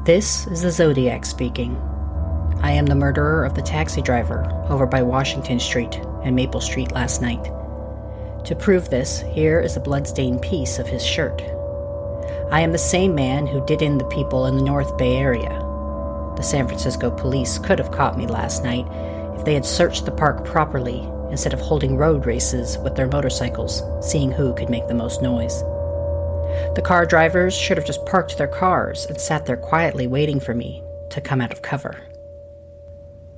This is the Zodiac speaking. I am the murderer of the taxi driver over by Washington Street and Maple Street last night. To prove this, here is a bloodstained piece of his shirt. I am the same man who did in the people in the North Bay Area. The San Francisco police could have caught me last night if they had searched the park properly instead of holding road races with their motorcycles, seeing who could make the most noise. The car drivers should have just parked their cars and sat there quietly waiting for me to come out of cover.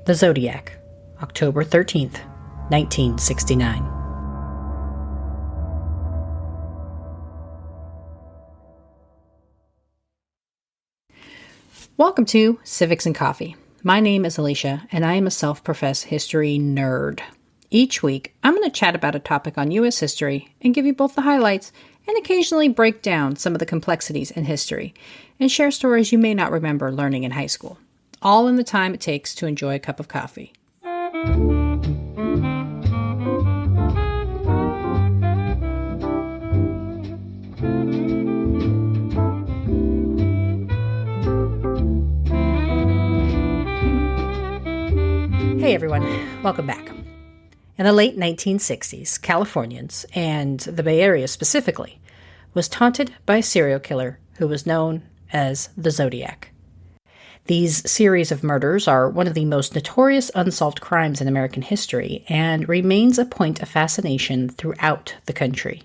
The Zodiac, October 13th, 1969. Welcome to Civics and Coffee. My name is Alicia, and I am a self-professed history nerd. Each week, I'm going to chat about a topic on U.S. history and give you both the highlights and occasionally break down some of the complexities in history and share stories you may not remember learning in high school, all in the time it takes to enjoy a cup of coffee. Hey everyone, welcome back. In the late 1960s, Californians, and the Bay Area specifically, was taunted by a serial killer who was known as the Zodiac. These series of murders are one of the most notorious unsolved crimes in American history and remains a point of fascination throughout the country.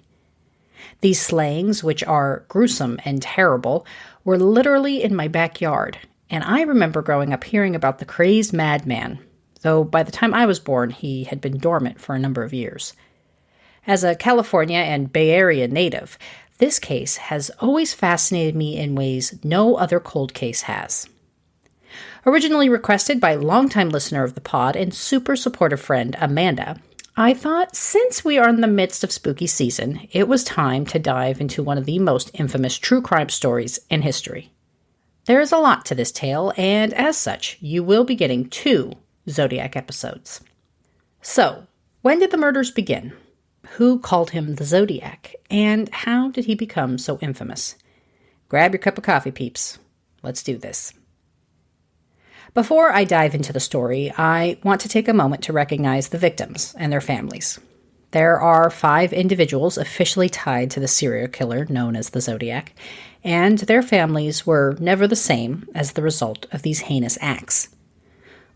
These slayings, which are gruesome and terrible, were literally in my backyard, and I remember growing up hearing about the crazed madman, though by the time I was born, he had been dormant for a number of years. As a California and Bay Area native, this case has always fascinated me in ways no other cold case has. Originally requested by longtime listener of the pod and super supportive friend Amanda, I thought since we are in the midst of spooky season, it was time to dive into one of the most infamous true crime stories in history. There is a lot to this tale, and as such, you will be getting 2 Zodiac episodes. So, when did the murders begin? Who called him the Zodiac? And how did he become so infamous? Grab your cup of coffee, peeps. Let's do this. Before I dive into the story, I want to take a moment to recognize the victims and their families. There are 5 individuals officially tied to the serial killer known as the Zodiac, and their families were never the same as the result of these heinous acts.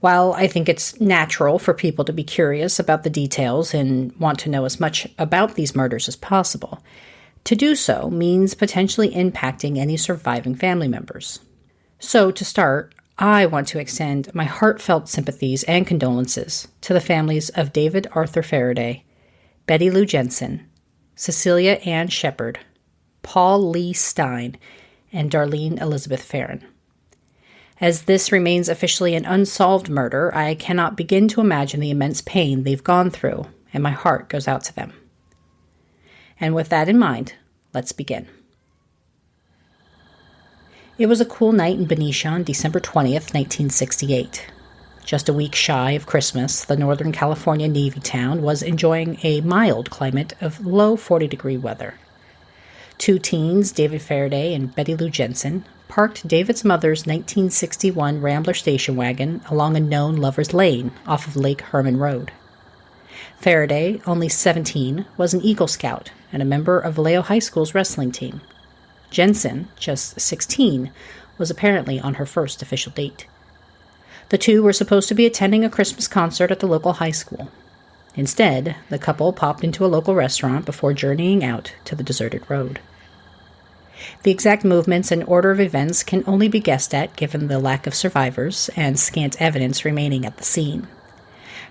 While I think it's natural for people to be curious about the details and want to know as much about these murders as possible, to do so means potentially impacting any surviving family members. So to start, I want to extend my heartfelt sympathies and condolences to the families of David Arthur Faraday, Betty Lou Jensen, Cecilia Ann Shepard, Paul Lee Stein, and Darlene Elizabeth Farron. As this remains officially an unsolved murder, I cannot begin to imagine the immense pain they've gone through, and my heart goes out to them. And with that in mind, let's begin. It was a cool night in Benicia on December 20th, 1968. Just a week shy of Christmas, the Northern California Navy town was enjoying a mild climate of low 40-degree weather. 2 teens, David Faraday and Betty Lou Jensen, parked David's mother's 1961 Rambler station wagon along a known lover's lane off of Lake Herman Road. Faraday, only 17, was an Eagle Scout and a member of Vallejo High School's wrestling team. Jensen, just 16, was apparently on her first official date. The 2 were supposed to be attending a Christmas concert at the local high school. Instead, the couple popped into a local restaurant before journeying out to the deserted road. The exact movements and order of events can only be guessed at given the lack of survivors and scant evidence remaining at the scene.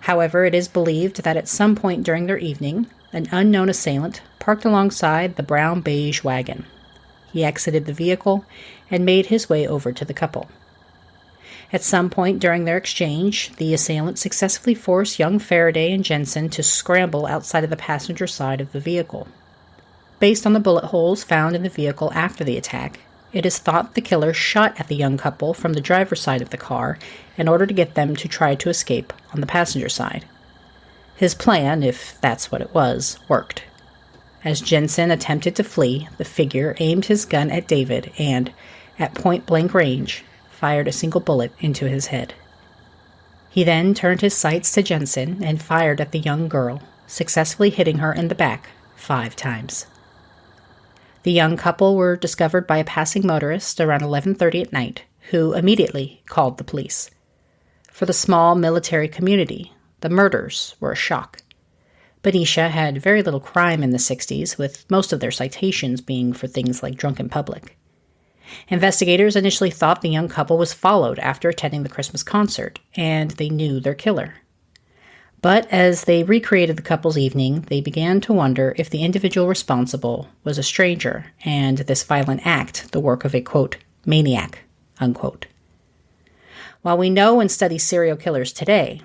However, it is believed that at some point during their evening, an unknown assailant parked alongside the brown-beige wagon. He exited the vehicle and made his way over to the couple. At some point during their exchange, the assailant successfully forced young Faraday and Jensen to scramble outside of the passenger side of the vehicle. Based on the bullet holes found in the vehicle after the attack, it is thought the killer shot at the young couple from the driver's side of the car in order to get them to try to escape on the passenger side. His plan, if that's what it was, worked. As Jensen attempted to flee, the figure aimed his gun at David and, at point-blank range, fired a single bullet into his head. He then turned his sights to Jensen and fired at the young girl, successfully hitting her in the back 5 times. The young couple were discovered by a passing motorist around 11:30 at night, who immediately called the police. For the small military community, the murders were a shock. Benicia had very little crime in the 60s, with most of their citations being for things like drunk in public. Investigators initially thought the young couple was followed after attending the Christmas concert, and they knew their killer. But as they recreated the couple's evening, they began to wonder if the individual responsible was a stranger, and this violent act the work of a, quote, maniac, unquote. While we know and study serial killers today,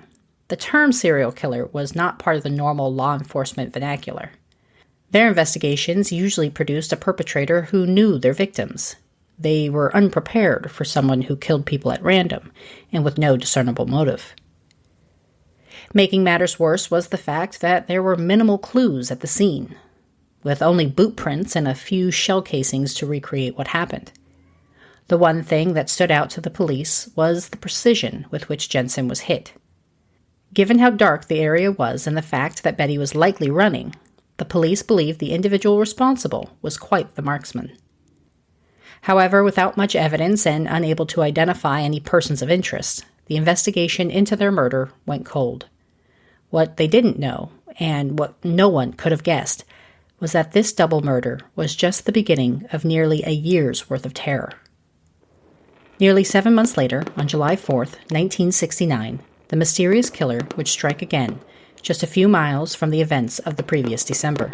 the term serial killer was not part of the normal law enforcement vernacular. Their investigations usually produced a perpetrator who knew their victims. They were unprepared for someone who killed people at random and with no discernible motive. Making matters worse was the fact that there were minimal clues at the scene, with only boot prints and a few shell casings to recreate what happened. The one thing that stood out to the police was the precision with which Jensen was hit. Given how dark the area was and the fact that Betty was likely running, the police believed the individual responsible was quite the marksman. However, without much evidence and unable to identify any persons of interest, the investigation into their murder went cold. What they didn't know, and what no one could have guessed, was that this double murder was just the beginning of nearly a year's worth of terror. Nearly 7 months later, on July 4th, 1969, the mysterious killer would strike again, just a few miles from the events of the previous December.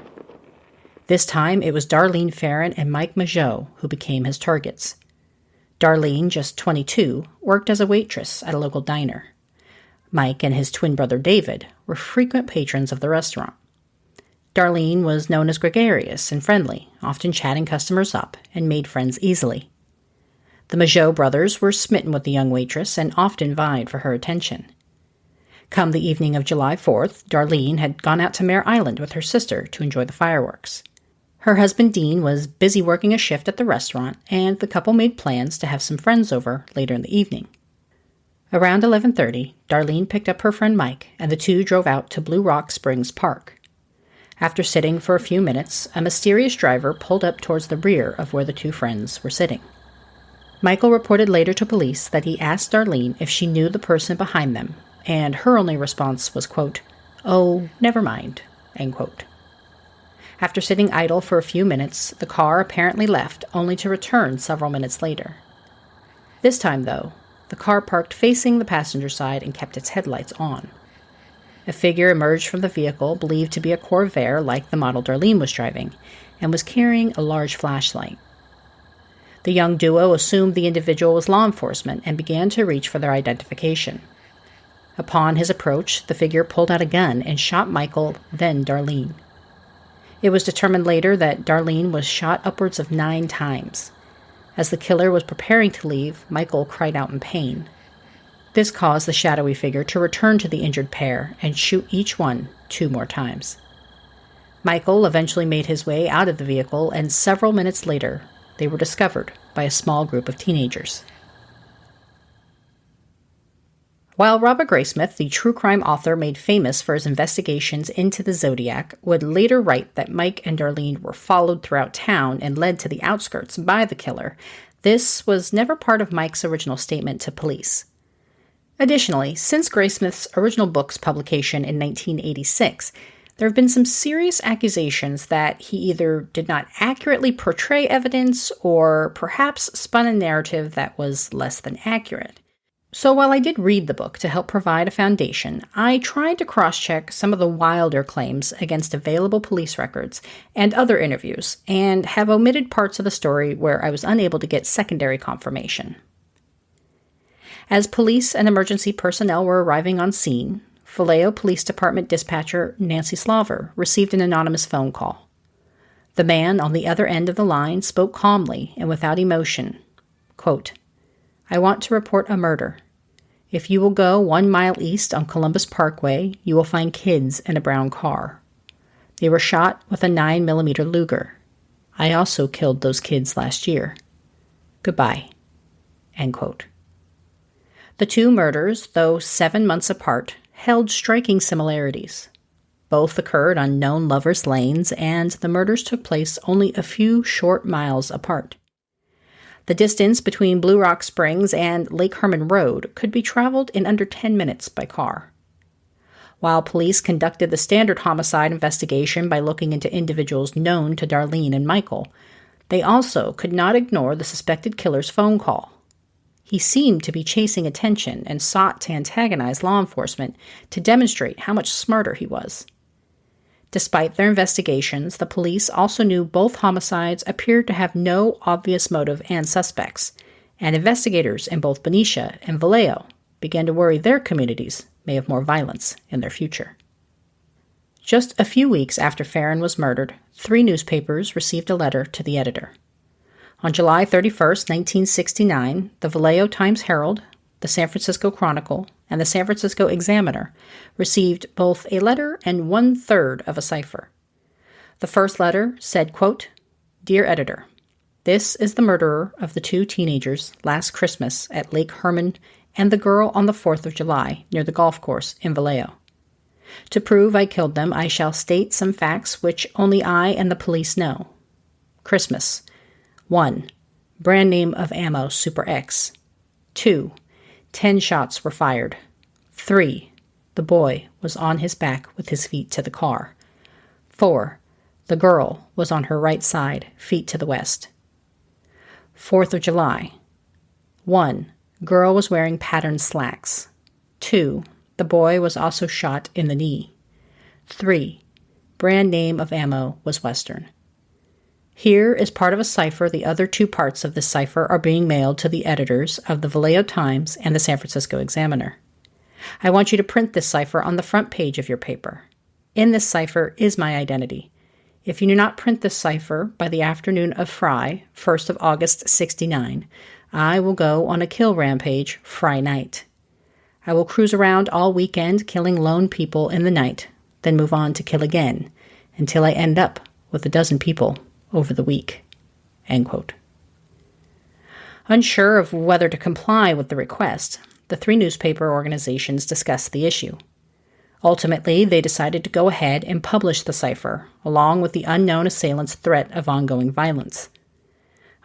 This time, it was Darlene Farron and Mike Mageau who became his targets. Darlene, just 22, worked as a waitress at a local diner. Mike and his twin brother David were frequent patrons of the restaurant. Darlene was known as gregarious and friendly, often chatting customers up, and made friends easily. The Mageau brothers were smitten with the young waitress and often vied for her attention. Come the evening of July 4th, Darlene had gone out to Mare Island with her sister to enjoy the fireworks. Her husband Dean was busy working a shift at the restaurant, and the couple made plans to have some friends over later in the evening. Around 11:30, Darlene picked up her friend Mike, and the two drove out to Blue Rock Springs Park. After sitting for a few minutes, a mysterious driver pulled up towards the rear of where the two friends were sitting. Michael reported later to police that he asked Darlene if she knew the person behind them, and her only response was, quote, "Oh, never mind," end quote. After sitting idle for a few minutes, the car apparently left, only to return several minutes later. This time, though, the car parked facing the passenger side and kept its headlights on. A figure emerged from the vehicle believed to be a Corvair like the model Darlene was driving, and was carrying a large flashlight. The young duo assumed the individual was law enforcement and began to reach for their identification. Upon his approach, the figure pulled out a gun and shot Michael, then Darlene. It was determined later that Darlene was shot upwards of 9 times. As the killer was preparing to leave, Michael cried out in pain. This caused the shadowy figure to return to the injured pair and shoot each one 2 more times. Michael eventually made his way out of the vehicle, and several minutes later, they were discovered by a small group of teenagers. While Robert Graysmith, the true crime author made famous for his investigations into the Zodiac, would later write that Mike and Darlene were followed throughout town and led to the outskirts by the killer, this was never part of Mike's original statement to police. Additionally, since Graysmith's original book's publication in 1986, there have been some serious accusations that he either did not accurately portray evidence or perhaps spun a narrative that was less than accurate. So while I did read the book to help provide a foundation, I tried to cross-check some of the wilder claims against available police records and other interviews, and have omitted parts of the story where I was unable to get secondary confirmation. As police and emergency personnel were arriving on scene, Vallejo Police Department dispatcher Nancy Slaver received an anonymous phone call. The man on the other end of the line spoke calmly and without emotion. Quote, "I want to report a murder. If you will go 1 mile east on Columbus Parkway, you will find kids in a brown car. They were shot with a 9mm Luger. I also killed those kids last year. Goodbye." End quote. The two murders, though 7 months apart, held striking similarities. Both occurred on known lovers' lanes, and the murders took place only a few short miles apart. The distance between Blue Rock Springs and Lake Herman Road could be traveled in under 10 minutes by car. While police conducted the standard homicide investigation by looking into individuals known to Darlene and Michael, they also could not ignore the suspected killer's phone call. He seemed to be chasing attention and sought to antagonize law enforcement to demonstrate how much smarter he was. Despite their investigations, the police also knew both homicides appeared to have no obvious motive and suspects, and investigators in both Benicia and Vallejo began to worry their communities may have more violence in their future. Just a few weeks after Farron was murdered, 3 newspapers received a letter to the editor. On July 31st, 1969, the Vallejo Times-Herald, the San Francisco Chronicle, and the San Francisco Examiner received both a letter and 1/3 of a cipher. The first letter said, quote, "Dear Editor, this is the murderer of the 2 teenagers last Christmas at Lake Herman and the girl on the 4th of July near the golf course in Vallejo. To prove I killed them, I shall state some facts which only I and the police know. Christmas. 1. Brand name of ammo Super X. 2. 10 shots were fired. 3. The boy was on his back with his feet to the car. 4. The girl was on her right side, feet to the west. 4th of July. 1. Girl was wearing patterned slacks. 2. The boy was also shot in the knee. 3. Brand name of ammo was Western. Here is part of a cipher. The other 2 parts of this cipher are being mailed to the editors of the Vallejo Times and the San Francisco Examiner. I want you to print this cipher on the front page of your paper. In this cipher is my identity. If you do not print this cipher by the afternoon of Fry, 1st of August 69, I will go on a kill rampage Fry night. I will cruise around all weekend killing lone people in the night, then move on to kill again, until I end up with a dozen people over the week." End quote. Unsure of whether to comply with the request, the 3 newspaper organizations discussed the issue. Ultimately, they decided to go ahead and publish the cipher, along with the unknown assailant's threat of ongoing violence.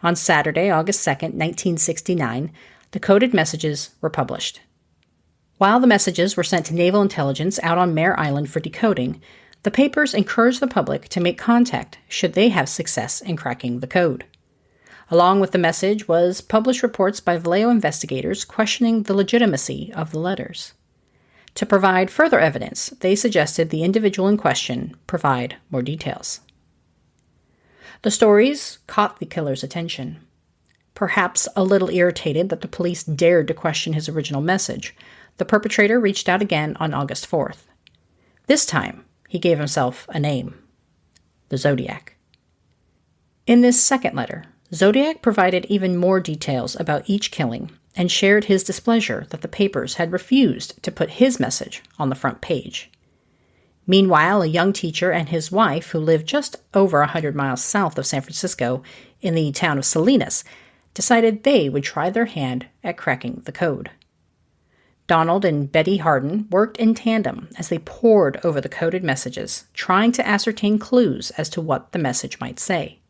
On Saturday, August 2nd, 1969, the coded messages were published. While the messages were sent to Naval Intelligence out on Mare Island for decoding, the papers encouraged the public to make contact should they have success in cracking the code. Along with the message was published reports by Vallejo investigators questioning the legitimacy of the letters. To provide further evidence, they suggested the individual in question provide more details. The stories caught the killer's attention. Perhaps a little irritated that the police dared to question his original message, the perpetrator reached out again on August 4th. This time, he gave himself a name: the Zodiac. In this second letter, Zodiac provided even more details about each killing and shared his displeasure that the papers had refused to put his message on the front page. Meanwhile, a young teacher and his wife, who lived just over 100 miles south of San Francisco in the town of Salinas, decided they would try their hand at cracking the code. Donald and Betty Harden worked in tandem as they pored over the coded messages, trying to ascertain clues as to what the message might say.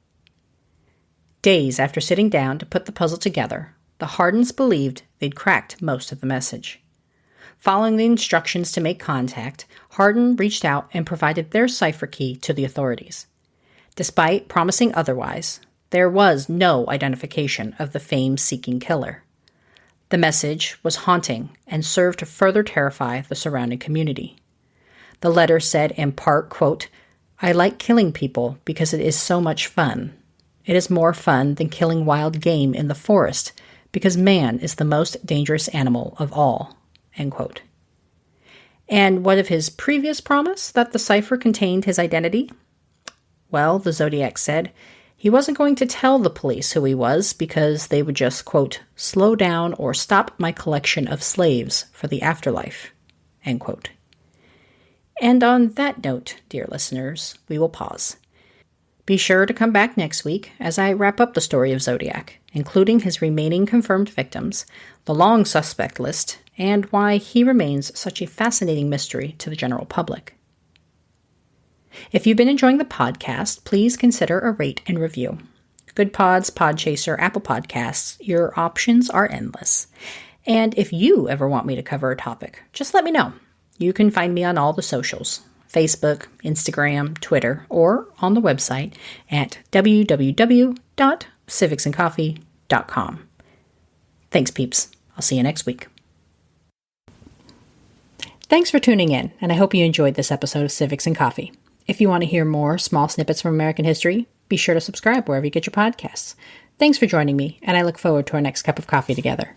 Days after sitting down to put the puzzle together, the Hardens believed they'd cracked most of the message. Following the instructions to make contact, Harden reached out and provided their cipher key to the authorities. Despite promising otherwise, there was no identification of the fame-seeking killer. The message was haunting and served to further terrify the surrounding community. The letter said in part, quote, "I like killing people because it is so much fun. It is more fun than killing wild game in the forest because man is the most dangerous animal of all." End quote. And what of his previous promise that the cipher contained his identity? Well, the Zodiac said he wasn't going to tell the police who he was because they would just, quote, "slow down or stop my collection of slaves for the afterlife." End quote. And on that note, dear listeners, we will pause. Be sure to come back next week as I wrap up the story of Zodiac, including his remaining confirmed victims, the long suspect list, and why he remains such a fascinating mystery to the general public. If you've been enjoying the podcast, please consider a rate and review. Good Pods, Podchaser, Apple Podcasts, your options are endless. And if you ever want me to cover a topic, just let me know. You can find me on all the socials, Facebook, Instagram, Twitter, or on the website at www.civicsandcoffee.com. Thanks, peeps. I'll see you next week. Thanks for tuning in, and I hope you enjoyed this episode of Civics and Coffee. If you want to hear more small snippets from American history, be sure to subscribe wherever you get your podcasts. Thanks for joining me, and I look forward to our next cup of coffee together.